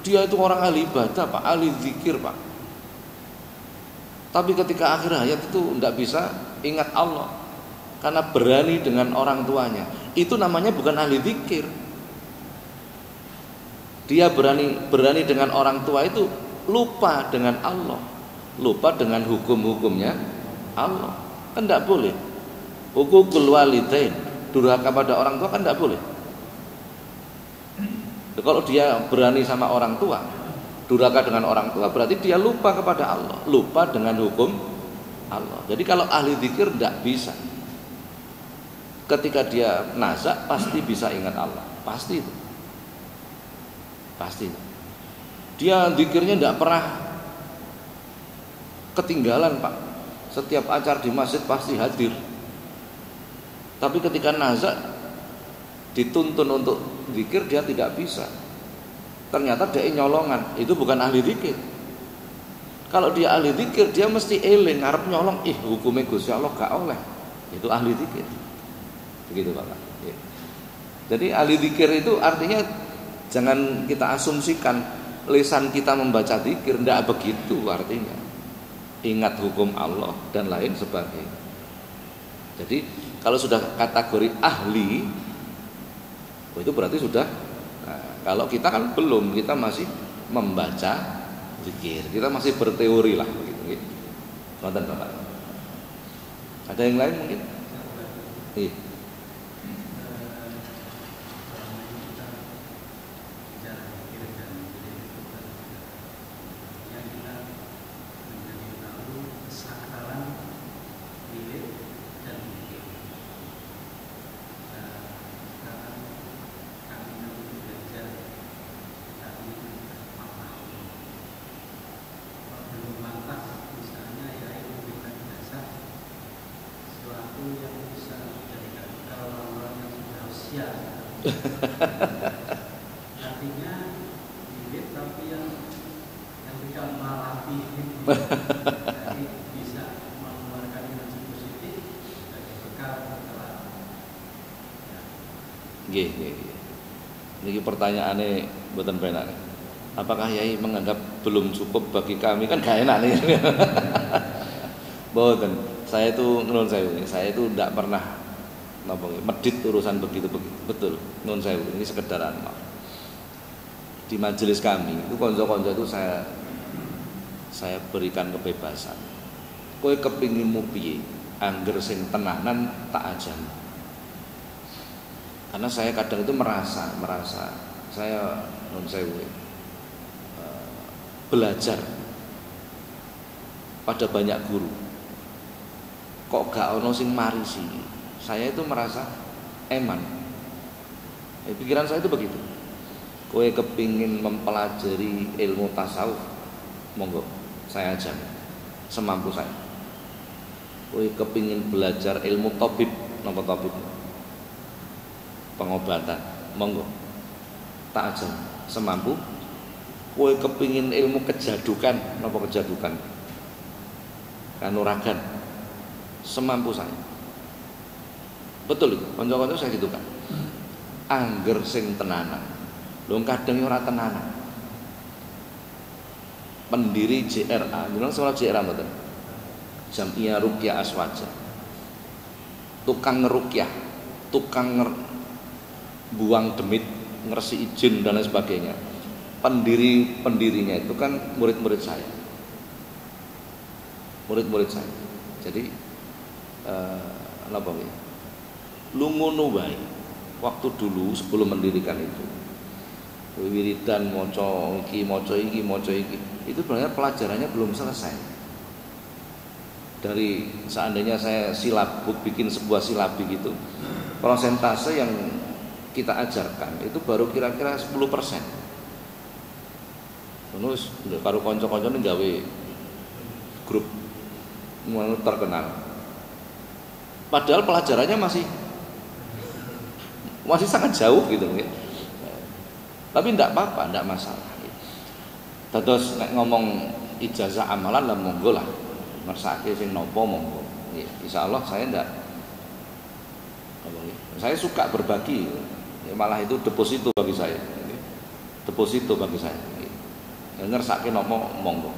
Dia itu orang ahli ibadah, Pak, ahli zikir, Pak. Tapi ketika akhir hayat itu tidak bisa ingat Allah karena berani dengan orang tuanya. Itu namanya bukan ahli zikir. Dia berani dengan orang tua itu lupa dengan Allah, lupa dengan hukum-hukumnya Allah. Kan tidak boleh. Hukukul walidain, durhaka pada orang tua kan tidak boleh. Kalau dia berani sama orang tua, durhaka dengan orang tua, berarti dia lupa kepada Allah, lupa dengan hukum Allah. Jadi kalau ahli zikir tidak bisa. Ketika dia nazak pasti bisa ingat Allah, pasti itu. Pasti. Dia zikirnya tidak pernah ketinggalan, Pak. Setiap acara di masjid pasti hadir. Tapi ketika nazak dituntun untuk zikir dia tidak bisa. Ternyata dia nyolongan, itu bukan ahli zikir. Kalau dia ahli zikir, dia mesti eling ngarep nyolong, hukumnya Gusti Allah gak oleh. Itu ahli zikir. Begitu, Pak. Ya. Jadi ahli zikir itu artinya jangan kita asumsikan lisan kita membaca zikir, tidak begitu artinya. Ingat hukum Allah dan lain sebagainya. Jadi kalau sudah kategori ahli, itu berarti sudah. Nah, kalau kita kan belum, kita masih membaca zikir, kita masih berteori lah begitu. Nonton Bapak. Ada yang lain mungkin? Iya. Artinya mirip tapi yang tidak melatih jadi bisa mengeluarkan energi positif dari bekal setelah Nggih. Niki pertanyaane mboten penak. Apakah Yai menganggap belum cukup bagi kami? Kan gak enak nih. Mboten. Saya itu menurut saya itu tidak pernah medit urusan begitu. Betul, nun saya ini sekedar di majelis kami itu konco-konco itu saya berikan kebebasan. Kowe kepinginmu piye? angger sing tenanan tak ajan. Karena saya kadang itu merasa saya non sewu belajar pada banyak guru. Kok gak ono sing marisi? Saya itu merasa eman. Pikiran saya itu begitu. Kowe kepingin mempelajari ilmu tasawuf, monggo saya ajar semampu saya. Kowe kepingin belajar ilmu tabib, napa tabib? Pengobatan, monggo tak ajar semampu. Kowe kepingin ilmu kejadukan, napa kejadukan? Kanuragan, semampu saya. Betul itu, kanca-kanca saya gitu kan. Angger sing tenanan. Lho kadang ora tenanan. Pendiri JRA, bilang soal JRA mboten. Jam'iyah Ruqyah Aswaja. Tukang ngeruqyah, tukang buang demit, ngersi jin dan lain sebagainya. Pendirinya itu kan murid-murid saya. Murid-murid saya. Jadi apa ya? Lungono wae. Waktu dulu sebelum mendirikan itu. Wiridan moco iki, itu sebenarnya pelajarannya belum selesai. Dari seandainya saya bikin sebuah silabi gitu, persentase yang kita ajarkan itu baru kira-kira 10%. Terus karo kanca-kanca ini gawe grup terkenal. Padahal pelajarannya masih sangat jauh gitu ya. Tapi tidak apa-apa, tidak masalah. Terus nek ngomong ijazah amalan lah monggo lah. Ngersake sing nopo monggo. Insya Allah saya tidak. Saya suka berbagi. Malah itu deposito bagi saya. Deposito bagi saya. Ngersake nopo monggo.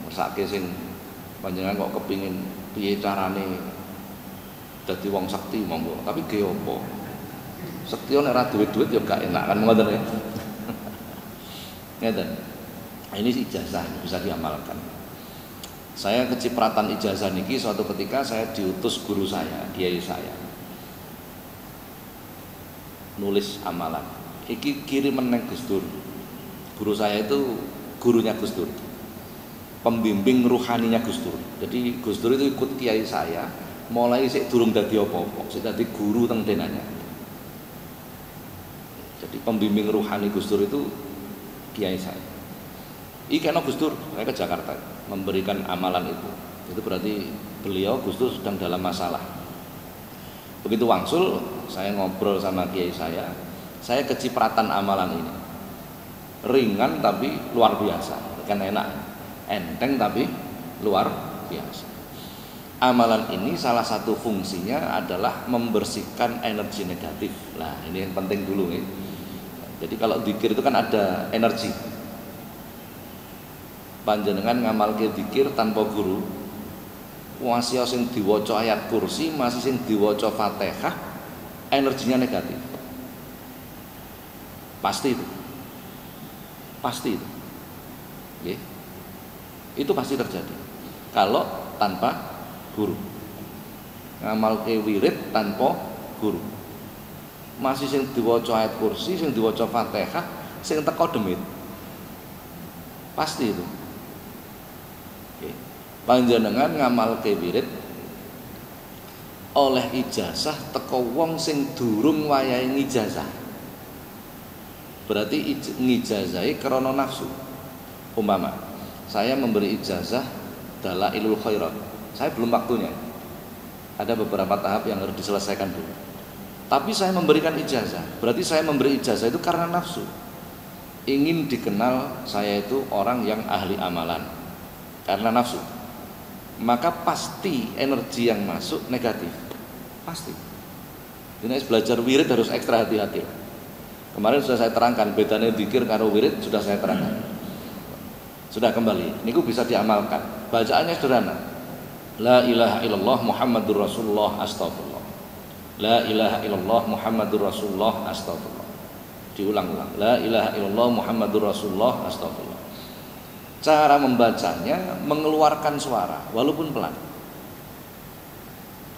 Ngersake sing panjenengan kok kepingin piye carane dadi wong sakti monggo. Tapi ge opo? Sakti nek ora duit-duit ya gak enak kan ngoten ya. Ngeten. Ini ijazah bisa diamalkan. Saya kecipratan ijazah niki suatu ketika saya diutus guru saya, kiai saya. Nulis amalan. Iki kirim neng Gus Dur. Guru saya itu gurunya Gus Dur. Pembimbing ruhaninya Gus Dur. Jadi Gus Dur itu ikut kiai saya mulai sik durung dadi apa-apa, sik dadi guru teng denanya. Jadi pembimbing ruhani Gus Dur itu kiai saya. Iki ana Gus Dur, saya ke Jakarta memberikan amalan itu. Itu berarti beliau Gus Dur sedang dalam masalah. Begitu wangsul, saya ngobrol sama kiai saya kecipratan amalan ini. Ringan tapi luar biasa, kan enak. Enteng tapi luar biasa. Amalan ini salah satu fungsinya adalah membersihkan energi negatif. Nah, ini yang penting dulu nih. Jadi kalau dzikir itu kan ada energi. Panjenengan ngamalke dzikir tanpa guru, masih sing diwaca ayat kursi, masih sing diwaca Fatihah, energinya negatif. Pasti itu. Pasti itu. Oke. Itu pasti terjadi. Kalau tanpa guru. Ngamalke wirid tanpa guru. Masih sing diwaca ayat kursi, sing diwaca Fatihah, sing teko demit. Pasti itu. Oke. Panjenengan ngamalke wirid oleh ijazah teko wong sing durung wayahe ngijazah. Berarti ngijazahi krana nafsu. Umpama saya memberi ijazah Dalailul Khairat. Saya belum waktunya. Ada beberapa tahap yang harus diselesaikan dulu. Tapi saya memberikan ijazah. Berarti saya memberi ijazah itu karena nafsu. Ingin dikenal saya itu orang yang ahli amalan. Karena nafsu. Maka pasti energi yang masuk negatif. Pasti. Jadi belajar wirid harus ekstra hati-hati. Kemarin sudah saya terangkan bedanya dzikir karo wirid, sudah saya terangkan. Sudah kembali. Niku bisa diamalkan. Bacaannya sederhana. La ilaha illallah Muhammadur Rasulullah astagfirullah. La ilaha illallah Muhammadur Rasulullah astagfirullah. Diulang-ulang. La ilaha illallah Muhammadur Rasulullah astagfirullah. Cara membacanya mengeluarkan suara walaupun pelan.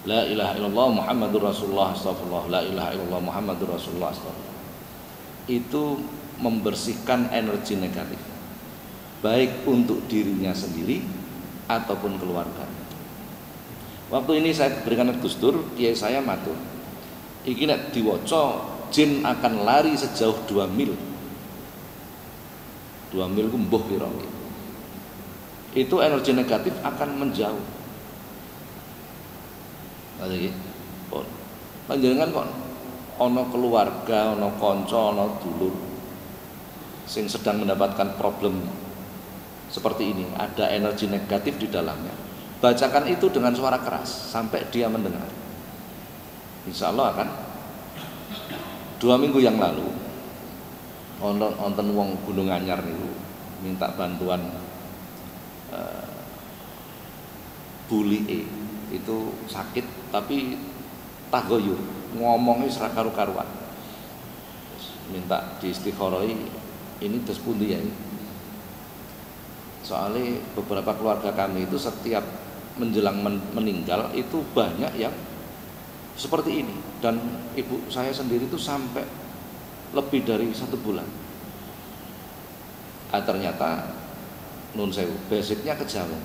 La ilaha illallah Muhammadur Rasulullah astagfirullah, la ilaha illallah Muhammadur Rasulullah astagfirullah. Itu membersihkan energi negatif, baik untuk dirinya sendiri ataupun keluarganya. Waktu ini saya berikan Gus Dur, kiai saya matur, iki nek diwaca jin akan lari sejauh 2 mil. 2 mil ku mbuh pira. Itu energi negatif akan menjauh. Lagi, panjenengan kok ono keluarga, ono konco, ono dulur sing sedang mendapatkan problem seperti ini, ada energi negatif di dalamnya. Bacakan itu dengan suara keras sampai dia mendengar. Insya Allah akan. 2 minggu yang lalu, wonten wong Gunung Anyar niku minta bantuan bulike itu sakit tapi tagoyur ngomongnya serak karu-karuan, minta diistikharoi ini terus pundi ya ini. Soalnya beberapa keluarga kami itu setiap menjelang meninggal itu banyak yang seperti ini, dan ibu saya sendiri itu sampai lebih dari 1 bulan. Ternyata nun sewu basicnya kejawen,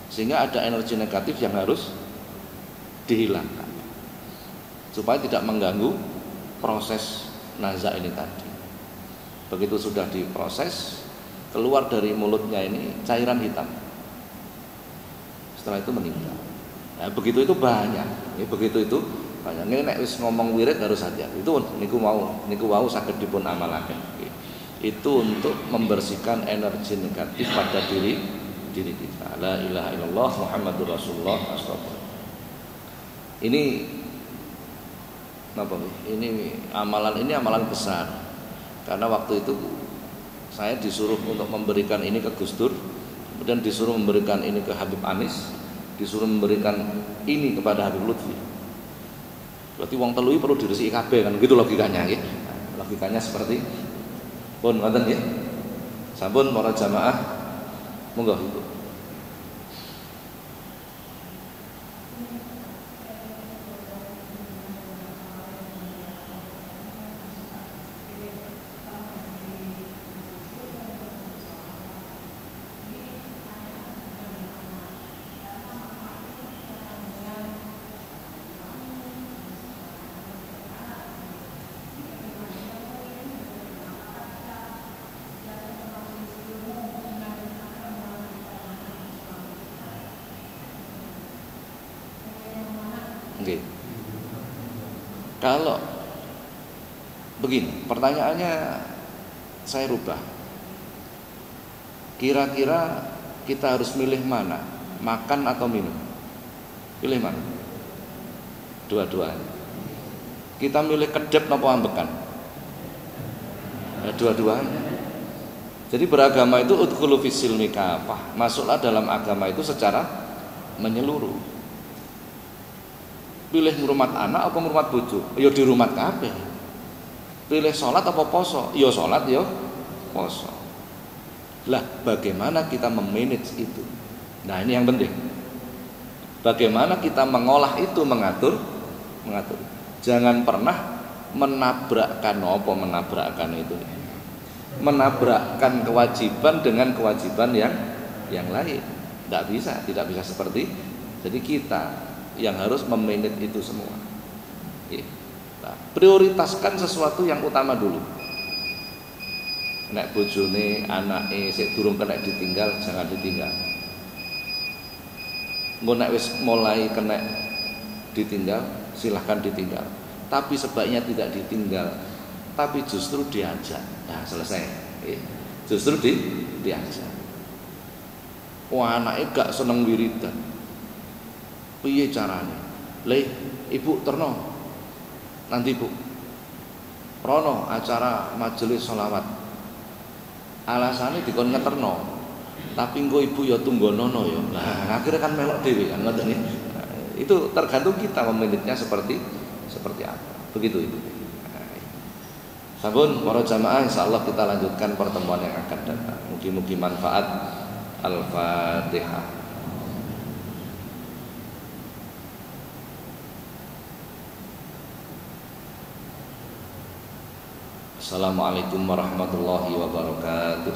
sehingga ada energi negatif yang harus dihilangkan supaya tidak mengganggu proses nazak ini tadi. Begitu sudah diproses, keluar dari mulutnya ini cairan hitam, setelah itu meninggal. Nah, begitu itu banyak. Begitu itu banyak. Ini nek wis ngomong wirid harus hati-hati. Itu niku wau saged dipun amalaken. Itu untuk membersihkan energi negatif pada diri kita. La ilaha illallah Muhammadur Rasulullah astagfirullah. Ini apa? Ini amalan besar. Karena waktu itu saya disuruh untuk memberikan ini ke Gus Dur, kemudian disuruh memberikan ini ke Habib Anis, disuruh memberikan ini kepada Habib Lutfi. Berarti wong telu perlu diresiki kabeh kan, gitu logikanya nggih. Logikanya seperti pun ngoten nggih. Sampun para jamaah monggo Ibu. Okay. Kalau begini, pertanyaannya saya rubah. Kira-kira kita harus milih mana, makan atau minum? Pilih mana? Dua-duanya. Kita milih kedep atau ambekan? Ya, dua-duanya. Jadi beragama itu udkhulu fis-silmi kafah, masuklah dalam agama itu secara menyeluruh. Pilih ngrumat anak apa ngrumat bojo? Ya di rumah kabeh. Pilih sholat apa poso? Ya sholat ya poso. Lah bagaimana kita memanage itu? Nah ini yang penting. Bagaimana kita mengolah itu, mengatur. Jangan pernah menabrakkan itu. Menabrakkan kewajiban dengan kewajiban yang lain. Tidak bisa seperti. Jadi kita yang harus memanage itu semua. Nah, prioritaskan sesuatu yang utama dulu. Nek bojone, anake sik durung kena ditinggal, jangan ditinggal. Engko nek wis mulai kena ditinggal, silahkan ditinggal. Tapi sebaiknya tidak ditinggal, tapi justru diajak. Nah, selesai. Justru diajak. Wah, anake gak seneng wiridan. Piye carane? Le, Ibu terno. Nanti Bu. Rono acara majelis sholawat. Alasannya dikon ngeterno. Tapi engko Ibu ya tunggonono ya. Nah, akhirnya kan melok dhewe kan ngoten nggih. Itu tergantung kita memanagenya seperti apa. Begitu itu. Sampun para jamaah, insyaallah kita lanjutkan pertemuan yang akan datang. Mugi-mugi manfaat. Al-Fatihah. Assalamualaikum warahmatullahi wabarakatuh.